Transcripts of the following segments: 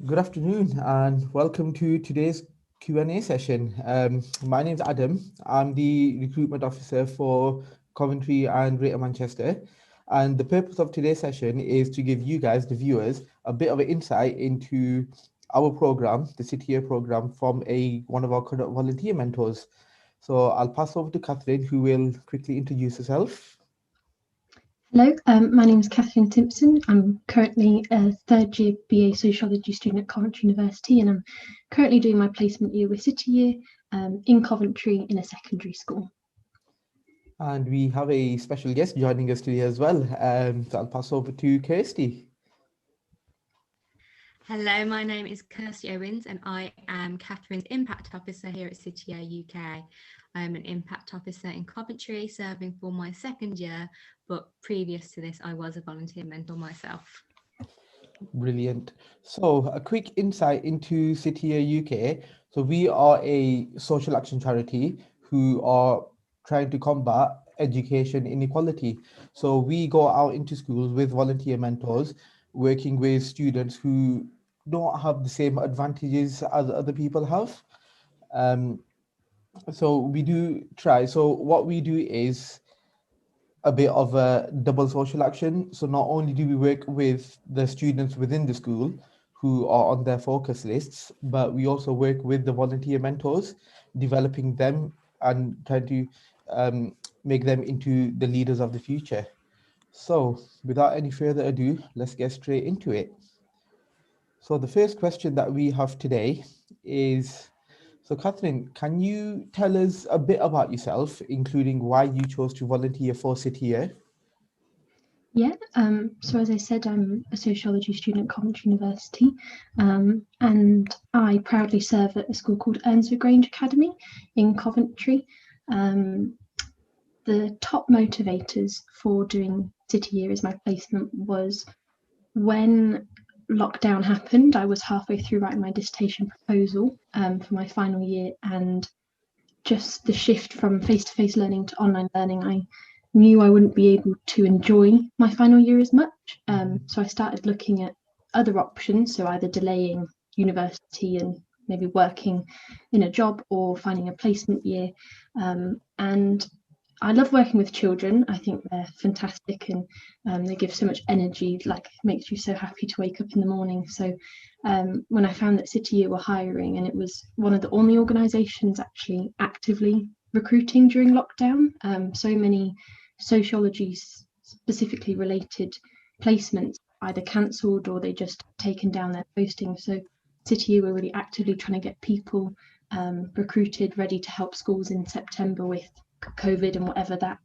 Good afternoon and welcome to today's Q&A session. My name is Adam. I'm the recruitment officer for Coventry and Greater Manchester. And the purpose of today's session is to give you guys, the viewers, a bit of an insight into our program, the City Year program, from one of our current volunteer mentors. So I'll pass over to Catherine, who will quickly introduce herself. Hello, my name is Catherine Simpson. I'm currently a third year BA Sociology student at Coventry University, and I'm currently doing my placement year with City Year in Coventry in a secondary school. And we have a special guest joining us today as well. So I'll pass over to Kirstie. Hello, my name is Kirstie Owens and I am Catherine's Impact Officer here at City Year UK. I'm an Impact Officer in Coventry, serving for my second year, but previous to this I was a volunteer mentor myself. Brilliant. So a quick insight into City Year UK. So we are a social action charity who are trying to combat education inequality. So we go out into schools with volunteer mentors, working with students who don't have the same advantages as other people have. Um, so we do try. So what we do is a bit of a double social action. So not only do we work with the students within the school who are on their focus lists, but we also work with the volunteer mentors, developing them and trying to make them into the leaders of the future. So without any further ado, let's get straight into it. So the first question that we have today is, so Catherine, can you tell us a bit about yourself, including why you chose to volunteer for City Year? Yeah, so as I said, I'm a sociology student at Coventry University, and I proudly serve at a school called Owenswood Grange Academy in Coventry. The top motivators for doing City Year as my placement was when lockdown happened. I was halfway through writing my dissertation proposal for my final year, and just the shift from face-to-face learning to online learning, I knew I wouldn't be able to enjoy my final year as much. So I started looking at other options, so either delaying university and maybe working in a job or finding a placement year. And I love working with children. I think they're fantastic, and they give so much energy, like makes you so happy to wake up in the morning. So when I found that City Year were hiring, and it was one of the only organisations actually actively recruiting during lockdown, so many sociology specifically related placements either cancelled or they just taken down their postings. So City Year were really actively trying to get people recruited, ready to help schools in September with COVID and whatever that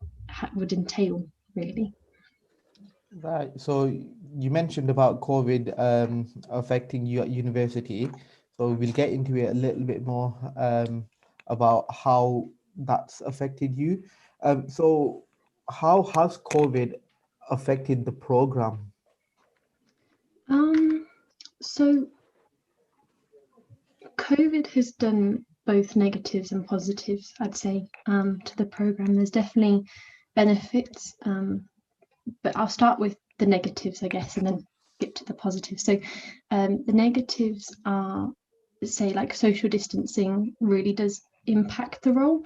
would entail, really. Right. So you mentioned about COVID affecting you at university. So we'll get into it a little bit more about how that's affected you. So how has COVID affected the program? So COVID has done both negatives and positives, I'd say, to the program. There's definitely benefits, but I'll start with the negatives, I guess, and then get to the positives. So the negatives are, say, like social distancing really does impact the role.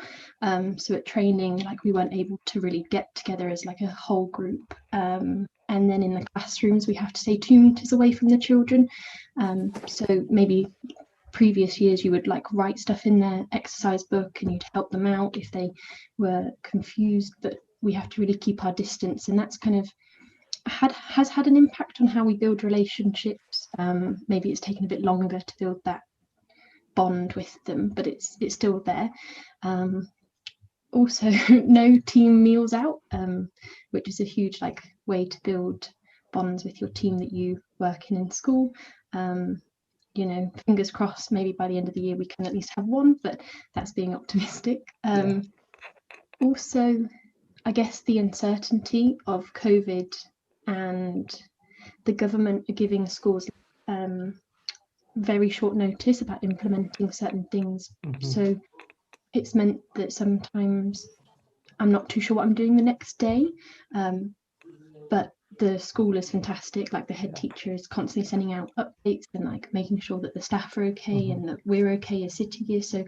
So at training, like we weren't able to really get together as like a whole group. And then in the classrooms, we have to stay 2 meters away from the children. So maybe previous years you would like write stuff in their exercise book and you'd help them out if they were confused, but we have to really keep our distance, and that's kind of has had an impact on how we build relationships. Maybe it's taken a bit longer to build that bond with them, but it's still there. Also, no team meals out, which is a huge like way to build bonds with your team that you work in school. You know, fingers crossed, maybe by the end of the year we can at least have one, but that's being optimistic. Also, I guess the uncertainty of COVID, and the government are giving schools very short notice about implementing certain things. So it's meant that sometimes I'm not too sure what I'm doing the next day, but the school is fantastic. Like the head teacher is constantly sending out updates and like making sure that the staff are okay and that we're okay as City Year. So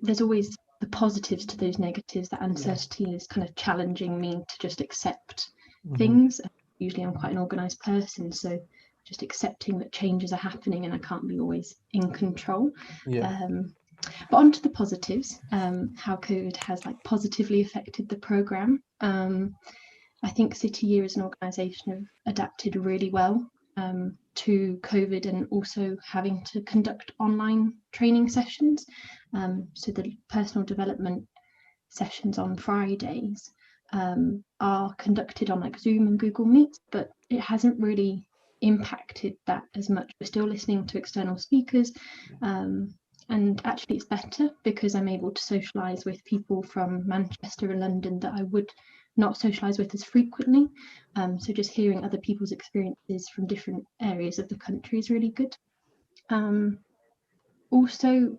there's always the positives to those negatives. That uncertainty is kind of challenging me to just accept things. Usually I'm quite an organised person, so just accepting that changes are happening and I can't be always in control. But on to the positives, how COVID has like positively affected the programme. I think City Year as an organisation have adapted really well to COVID and also having to conduct online training sessions. So the personal development sessions on Fridays are conducted on like Zoom and Google Meet, but it hasn't really impacted that as much. We're still listening to external speakers, and actually it's better because I'm able to socialise with people from Manchester and London that I would not socialise with as frequently. So just hearing other people's experiences from different areas of the country is really good. Also,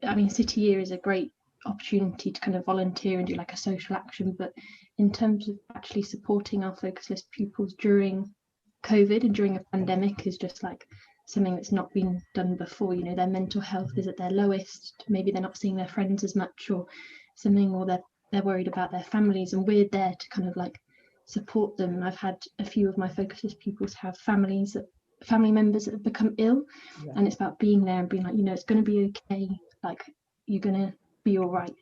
I mean, City Year is a great opportunity to kind of volunteer and do like a social action, but in terms of actually supporting our focus list pupils during COVID and during a pandemic is just like something that's not been done before. You know, their mental health is at their lowest, maybe they're not seeing their friends as much or something, or they're worried about their families, and we're there to kind of like support them. And I've had a few of my focus list pupils have family members that have become ill, and it's about being there and being like, you know, it's going to be okay, like you're going to be all right.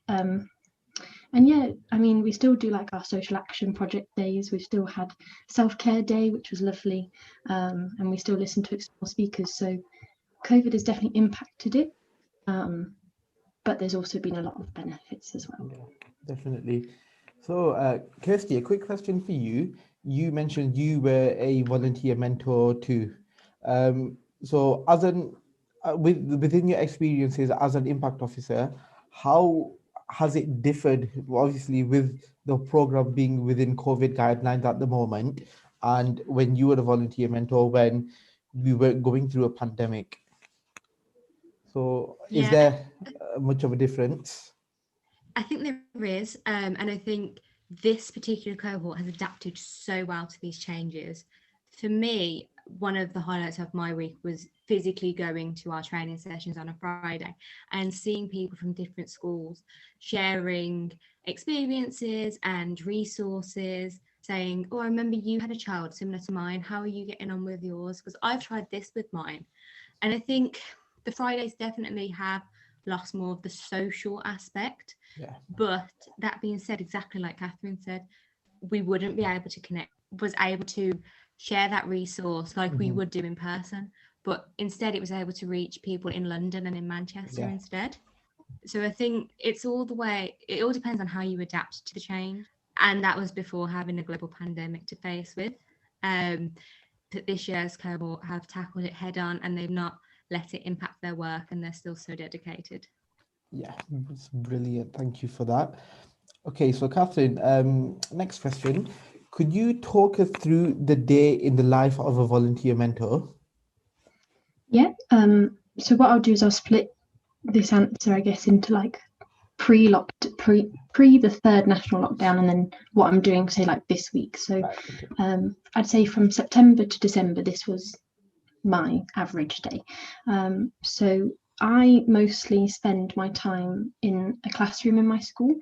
And yeah, I mean, we still do like our social action project days. We've still had self-care day, which was lovely, and we still listen to external speakers. So COVID has definitely impacted it, but there's also been a lot of benefits as well. Yeah, definitely. So Kirstie, a quick question for you. You mentioned you were a volunteer mentor too. So as an within your experiences as an impact officer, how has it differed, obviously, with the program being within COVID guidelines at the moment, and when you were a volunteer mentor when we were going through a pandemic? So is there much of a difference? I think there is, and I think this particular cohort has adapted so well to these changes. For me, one of the highlights of my week was physically going to our training sessions on a Friday and seeing people from different schools sharing experiences and resources, saying, oh, I remember you had a child similar to mine. How are you getting on with yours? Because I've tried this with mine. And I think the Fridays definitely have lost more of the social aspect. But that being said, exactly like Catherine said, we wouldn't be able to was able to share that resource like we would do in person, but instead it was able to reach people in London and in Manchester instead. So I think it all depends on how you adapt to the change, and that was before having a global pandemic to face with. This year's cohort have tackled it head on, and they've not let it impact their work, and they're still so dedicated. Yeah, it's brilliant. Thank you for that. Okay, so Catherine, next question. Could you talk us through the day in the life of a volunteer mentor? Yeah, so what I'll do is I'll split this answer, I guess, into like pre the third national lockdown, and then what I'm doing, say, like this week. So I'd say from September to December, this was my average day. So I mostly spend my time in a classroom in my school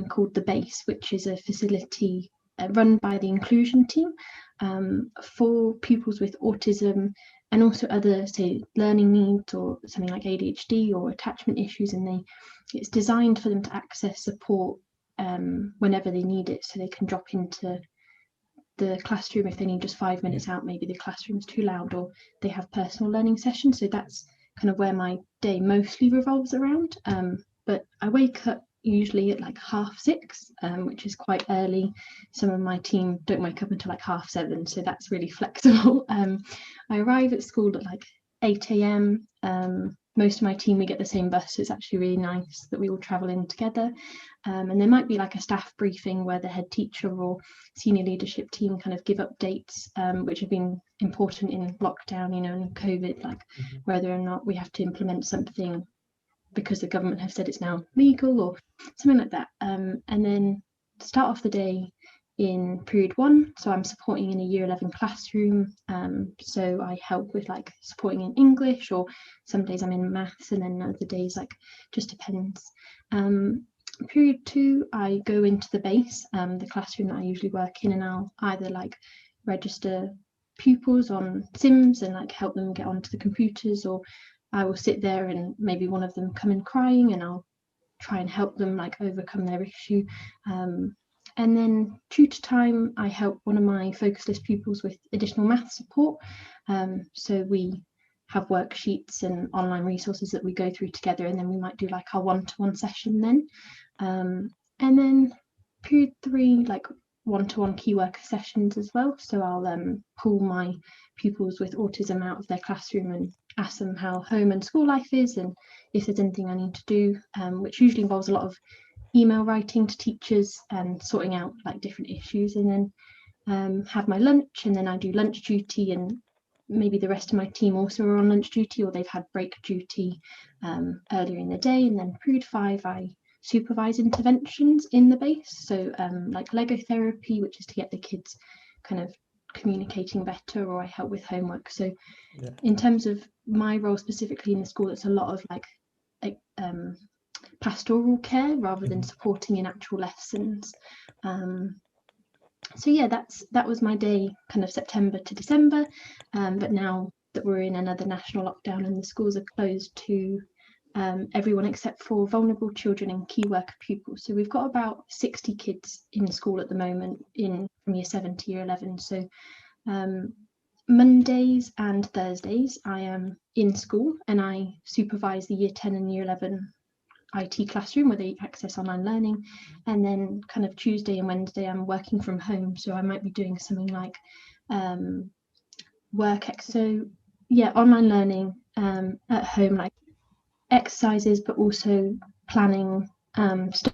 called The Base, which is a facility run by the inclusion team for pupils with autism and also other, say, learning needs or something like ADHD or attachment issues, and it's designed for them to access support whenever they need it, so they can drop into the classroom if they need just 5 minutes out. Maybe the classroom's too loud, or they have personal learning sessions. So that's kind of where my day mostly revolves around. But I wake up usually at like 6:30, which is quite early. Some of my team don't wake up until like 7:30, so that's really flexible. I arrive at school at like 8 a.m. Most of my team, we get the same bus, so it's actually really nice that we all travel in together. And there might be like a staff briefing where the head teacher or senior leadership team kind of give updates, which have been important in lockdown, you know, and COVID, like whether or not we have to implement something because the government have said it's now legal or something like that. And then to start off the day, in period 1, so I'm supporting in a year 11 classroom, so I help with like supporting in English, or some days I'm in maths, and then other days like just depends. Period 2, I go into the base, the classroom that I usually work in, and I'll either like register pupils on Sims and like help them get onto the computers, or I will sit there and maybe one of them come in crying and I'll try and help them like overcome their issue. And then tutor time, I help one of my focus list pupils with additional math support. So we have worksheets and online resources that we go through together, and then we might do like our one-to-one session then. And then period 3, like one-to-one key worker sessions as well. So I'll pull my pupils with autism out of their classroom and ask them how home and school life is, and if there's anything I need to do, which usually involves a lot of email writing to teachers and sorting out like different issues. And then have my lunch, and then I do lunch duty, and maybe the rest of my team also are on lunch duty, or they've had break duty earlier in the day. And then period 5, I supervise interventions in the base, so like Lego therapy, which is to get the kids kind of communicating better, or I help with homework. So in terms of my role specifically in the school, it's a lot of like pastoral care rather than supporting in actual lessons. So yeah, that was my day, kind of September to December, but now that we're in another national lockdown and the schools are closed to everyone except for vulnerable children and key worker pupils. So we've got about 60 kids in school at the moment from year 7 to year 11. So Mondays and Thursdays I am in school and I supervise the year 10 and year 11 IT classroom where they access online learning, and then kind of Tuesday and Wednesday I'm working from home, so I might be doing something like online learning at home, like exercises, but also planning stuff.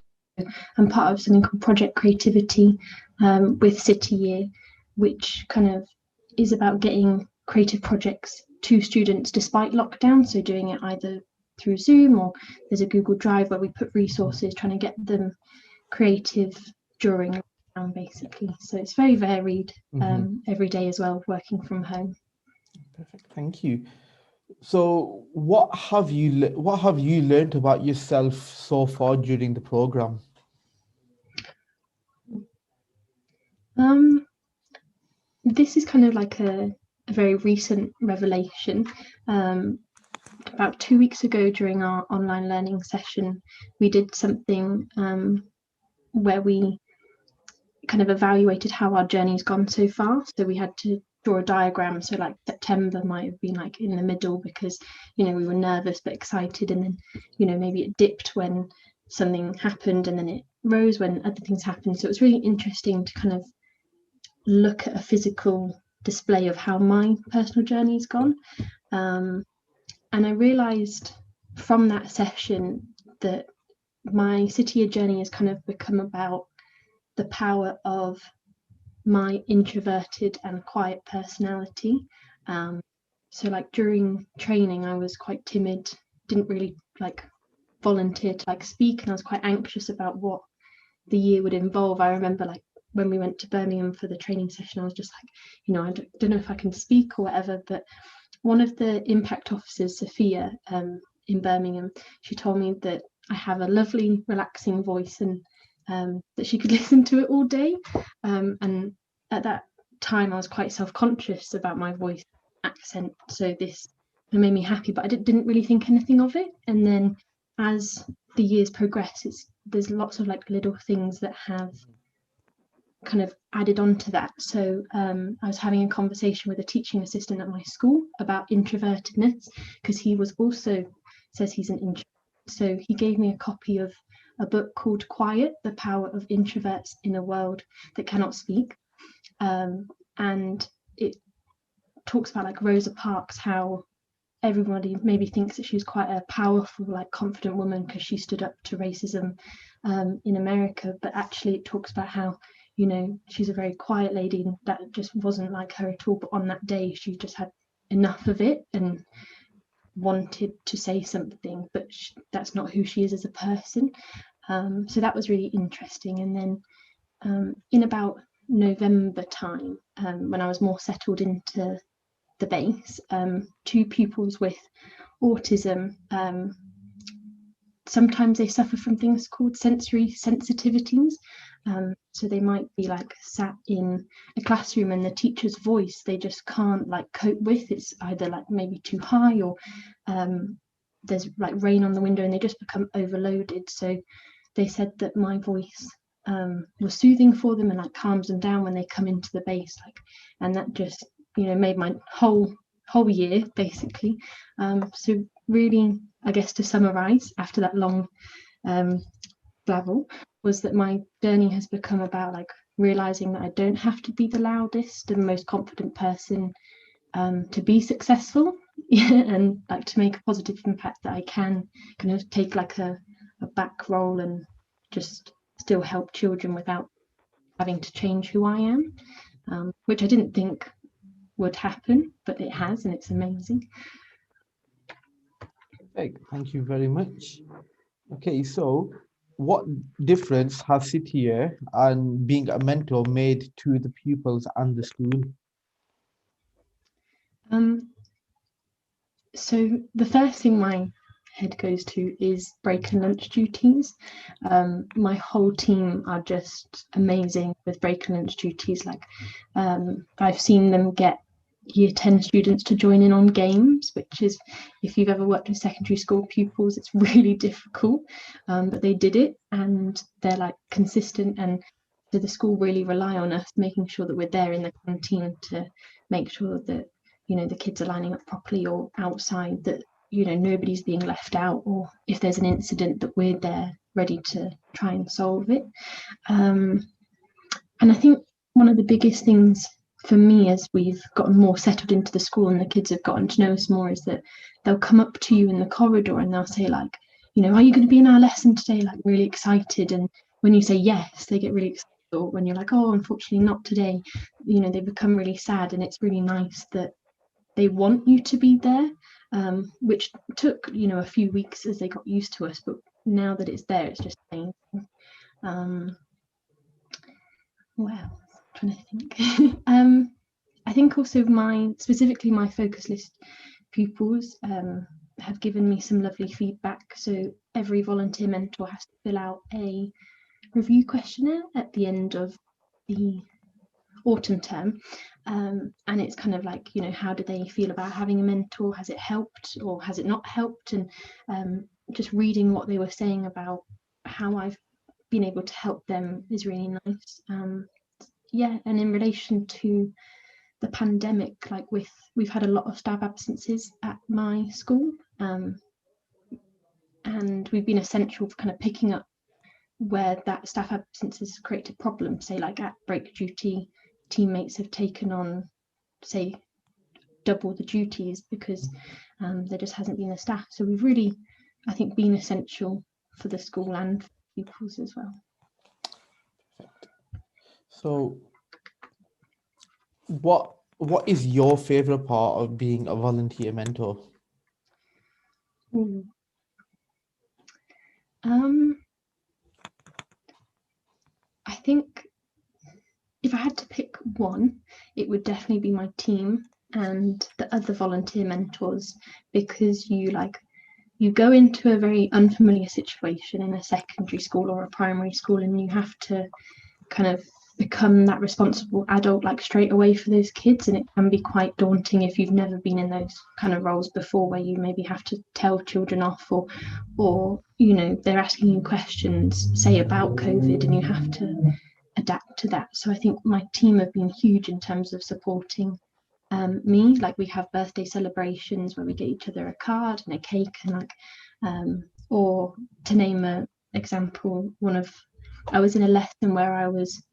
I'm part of something called Project Creativity with City Year, which kind of is about getting creative projects to students despite lockdown, so doing it either through Zoom, or there's a Google Drive where we put resources, trying to get them creative during lockdown basically. So it's very varied every day as well, working from home. Perfect, thank you. So what have you learned about yourself so far during the program? This is kind of like a very recent revelation. About 2 weeks ago during our online learning session, we did something where we kind of evaluated how our journey's gone so far. So we had to draw a diagram. So like September might have been like in the middle because, you know, we were nervous but excited, and then, you know, maybe it dipped when something happened, and then it rose when other things happened. So it was really interesting to kind of look at a physical display of how my personal journey's gone. And I realized from that session that my City Year journey has kind of become about the power of my introverted and quiet personality. So like during training I was quite timid, didn't really like volunteer to like speak, and I was quite anxious about what the year would involve. I remember like when we went to Birmingham for the training session, I was just like, you know, I don't know if I can speak or whatever, but one of the impact officers, Sophia, in Birmingham, she told me that I have a lovely relaxing voice, and that she could listen to it all day. And at that time I was quite self-conscious about my voice accent, so this made me happy, but I didn't really think anything of it. And then as the years progress, there's lots of like little things that have kind of added on to that. So I was having a conversation with a teaching assistant at my school about introvertedness, because he was also says he's an introvert. So he gave me a copy of a book called Quiet, The Power of Introverts in a World That Cannot Speak. And it talks about like Rosa Parks, how everybody maybe thinks that she was quite a powerful, like confident woman because she stood up to racism in America, but actually it talks about how, you know, she's a very quiet lady, and that just wasn't like her at all. But on that day she just had enough of it and wanted to say something, but that's not who she is as a person. So that was really interesting. And then in about November time, when I was more settled into the base, 2 pupils with autism, sometimes they suffer from things called sensory sensitivities. So they might be like sat in a classroom and the teacher's voice they just can't like cope with. It's either like maybe too high, or there's like rain on the window and they just become overloaded. So they said that my voice was soothing for them and like calms them down when they come into the base, like, and that just, you know, made my whole year basically. So really, I guess to summarize after that long babble, was that my journey has become about like realizing that I don't have to be the loudest and most confident person to be successful, and like to make a positive impact, that I can kind of take like a back role and just still help children without having to change who I am, which I didn't think would happen, but it has, and it's amazing. Thank you very much. Okay, so what difference has City Year and being a mentor made to the pupils and the school? So the first thing my head goes to is break and lunch duties. My whole team are just amazing with break and lunch duties. Like, I've seen them get year 10 students to join in on games, which is, if you've ever worked with secondary school pupils, it's really difficult, but they did it, and they're like consistent, and so the school really rely on us making sure that we're there in the canteen to make sure that, you know, the kids are lining up properly, or outside, that, you know, nobody's being left out, or if there's an incident that we're there ready to try and solve it. And I think one of the biggest things for me as we've gotten more settled into the school and the kids have gotten to know us more is that they'll come up to you in the corridor and they'll say like, you know, are you going to be in our lesson today? Like really excited. And when you say yes, they get really excited. Or when you're like, oh, unfortunately not today, you know, they become really sad. And it's really nice that they want you to be there, which took, you know, a few weeks as they got used to us, but now that it's there, it's just amazing. Well, I'm trying to think. I think also specifically my focus list pupils have given me some lovely feedback. So every volunteer mentor has to fill out a review questionnaire at the end of the autumn term, and it's kind of like, you know, how do they feel about having a mentor? Has it helped or has it not helped? And just reading what they were saying about how I've been able to help them is really nice. Yeah, and in relation to the pandemic, like we've had a lot of staff absences at my school, and we've been essential for kind of picking up where that staff absences created problems. Say like at break duty, teammates have taken on, say, double the duties because there just hasn't been the staff. So we've really, I think, been essential for the school and for pupils as well. So what is your favorite part of being a volunteer mentor? I think if I had to pick one, it would definitely be my team and the other volunteer mentors, because you go into a very unfamiliar situation in a secondary school or a primary school, and you have to kind of become that responsible adult like straight away for those kids, and it can be quite daunting if you've never been in those kind of roles before, where you maybe have to tell children off, or you know, they're asking you questions, say about COVID, and you have to adapt to that. So I think my team have been huge in terms of supporting me. Like we have birthday celebrations where we get each other a card and a cake, and like or to name an example, I was in a lesson where I was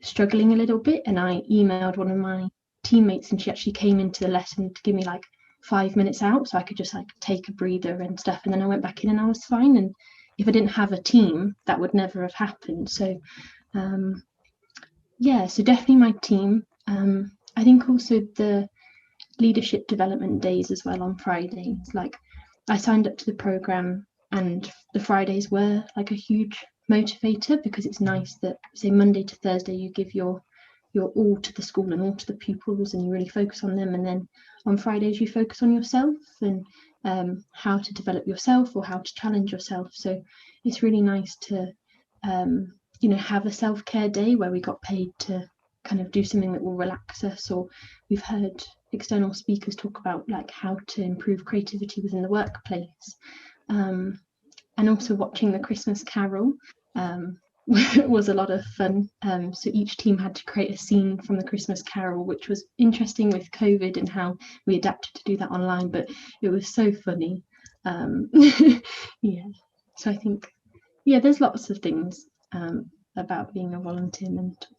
struggling a little bit, and I emailed one of my teammates, and she actually came into the lesson to give me like 5 minutes out so I could just like take a breather and stuff, and then I went back in and I was fine. And if I didn't have a team, that would never have happened. So yeah, so definitely my team. I think also the leadership development days as well on Fridays. Like I signed up to the program, and the Fridays were like a huge motivator, because it's nice that, say, Monday to Thursday you give your you're all to the school and all to the pupils, and you really focus on them. And then on Fridays you focus on yourself and how to develop yourself or how to challenge yourself. So it's really nice to have a self-care day where we got paid to kind of do something that will relax us. Or we've heard external speakers talk about like how to improve creativity within the workplace, and also watching the Christmas Carol was a lot of fun. So each team had to create a scene from the Christmas Carol, which was interesting with COVID and how we adapted to do that online, but it was so funny. Yeah, so I think, yeah, there's lots of things about being a volunteer mentor.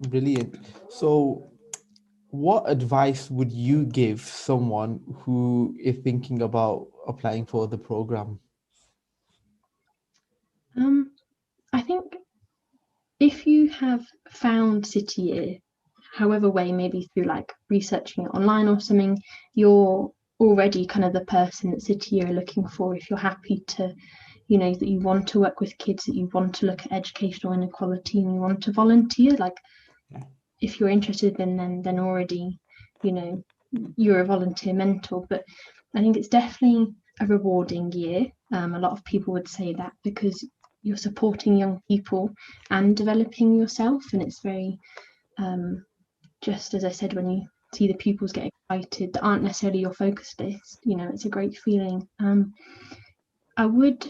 Brilliant. So what advice would you give someone who is thinking about applying for the program? I think if you have found City Year, however way, maybe through like researching it online or something, you're already kind of the person that City Year are looking for. If you're happy to, that you want to work with kids, that you want to look at educational inequality and you want to volunteer, like if you're interested, then already, you're a volunteer mentor. But I think it's definitely a rewarding year. A lot of people would say that because you're supporting young people and developing yourself, and it's very just as I said, when you see the pupils get excited that aren't necessarily your focus list, it's a great feeling. I would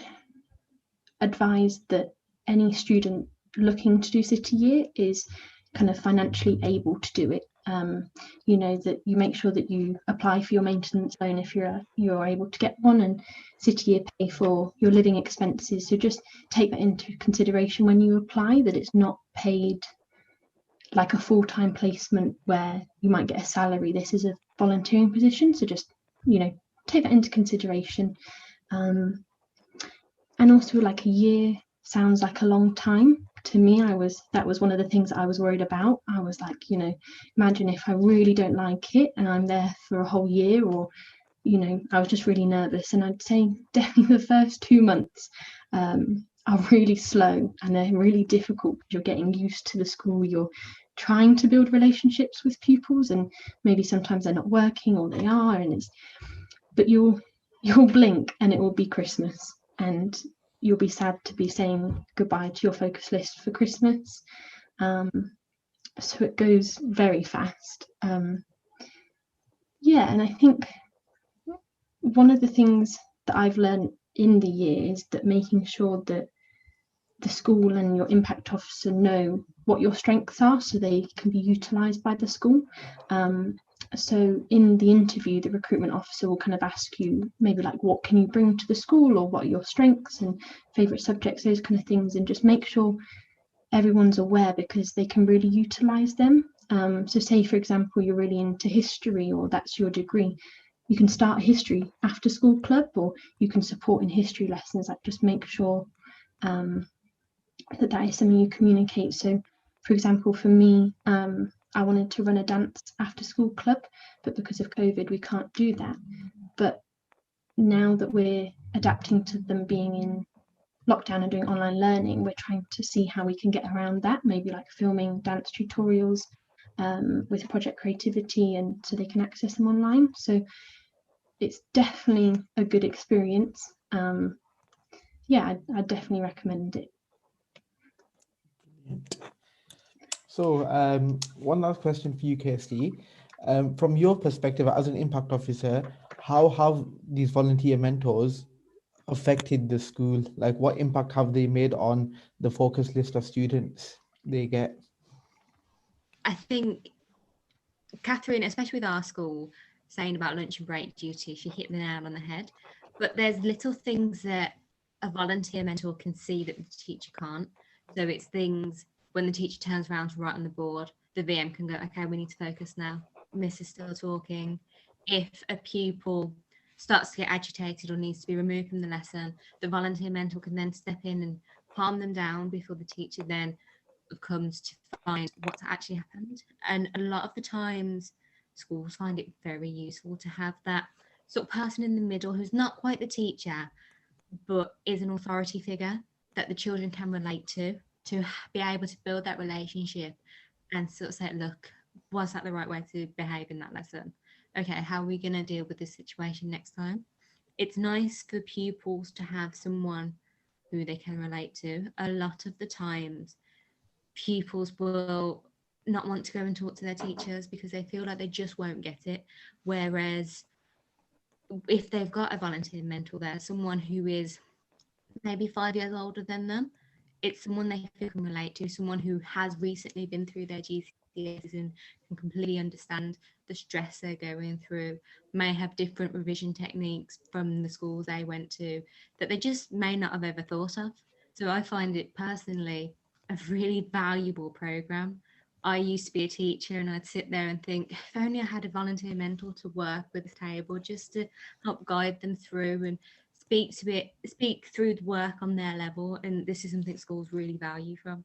advise that any student looking to do City Year is kind of financially able to do it. That you make sure that you apply for your maintenance loan if you're able to get one, and City Year pay for your living expenses. So just take that into consideration when you apply, that it's not paid like a full-time placement where you might get a salary. This is a volunteering position, so just take that into consideration. And also, like, a year sounds like a long time to me. That was one of the things I was worried about. I was like, imagine if I really don't like it and I'm there for a whole year, or I was just really nervous. And I'd say definitely the first 2 months are really slow and they're really difficult because you're getting used to the school. You're trying to build relationships with pupils, and maybe sometimes they're not working, or they are, but you'll blink and it will be Christmas, and you'll be sad to be saying goodbye to your focus list for Christmas. So it goes very fast. And I think one of the things that I've learned in the year is that making sure that the school and your impact officer know what your strengths are so they can be utilised by the school. So in the interview, the recruitment officer will kind of ask you maybe like, what can you bring to the school, or what are your strengths and favourite subjects, those kind of things, and just make sure everyone's aware because they can really utilise them. So say, for example, you're really into history, or that's your degree, you can start a history after school club, or you can support in history lessons. Like, just make sure that is something you communicate. So for example, for me, I wanted to run a dance after school club, but because of COVID we can't do that. But now that we're adapting to them being in lockdown and doing online learning, we're trying to see how we can get around that, maybe like filming dance tutorials with Project Creativity, and so they can access them online. So it's definitely a good experience. I definitely recommend it. So one last question for you, Kirstie. From your perspective as an impact officer, how have these volunteer mentors affected the school? Like, what impact have they made on the focus list of students they get? I think Catherine, especially with our school, saying about lunch and break duty, she hit the nail on the head. But there's little things that a volunteer mentor can see that the teacher can't. So it's things when the teacher turns around to write on the board, the VM can go, okay, we need to focus now. Miss is still talking. If a pupil starts to get agitated or needs to be removed from the lesson, the volunteer mentor can then step in and calm them down before the teacher then comes to find what's actually happened. And a lot of the times schools find it very useful to have that sort of person in the middle who's not quite the teacher but is an authority figure that the children can relate to be able to build that relationship and sort of say, look, was that the right way to behave in that lesson? Okay, how are we going to deal with this situation next time? It's nice for pupils to have someone who they can relate to. A lot of the times, pupils will not want to go and talk to their teachers because they feel like they just won't get it. Whereas if they've got a volunteer mentor there, someone who is maybe 5 years older than them, it's someone they feel can relate to, someone who has recently been through their GCSEs and can completely understand the stress they're going through, may have different revision techniques from the schools they went to that they just may not have ever thought of. So I find it personally a really valuable program. I used to be a teacher and I'd sit there and think, if only I had a volunteer mentor to work with the table just to help guide them through and speak through the work on their level. And this is something schools really value from.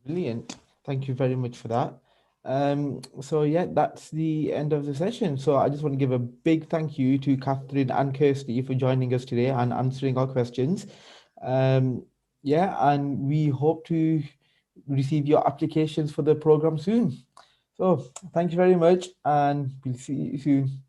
Brilliant. Thank you very much for that. So yeah, that's the end of the session. So I just want to give a big thank you to Catherine and Kirstie for joining us today and answering our questions. Yeah, and we hope to receive your applications for the program soon. So thank you very much, and we'll see you soon.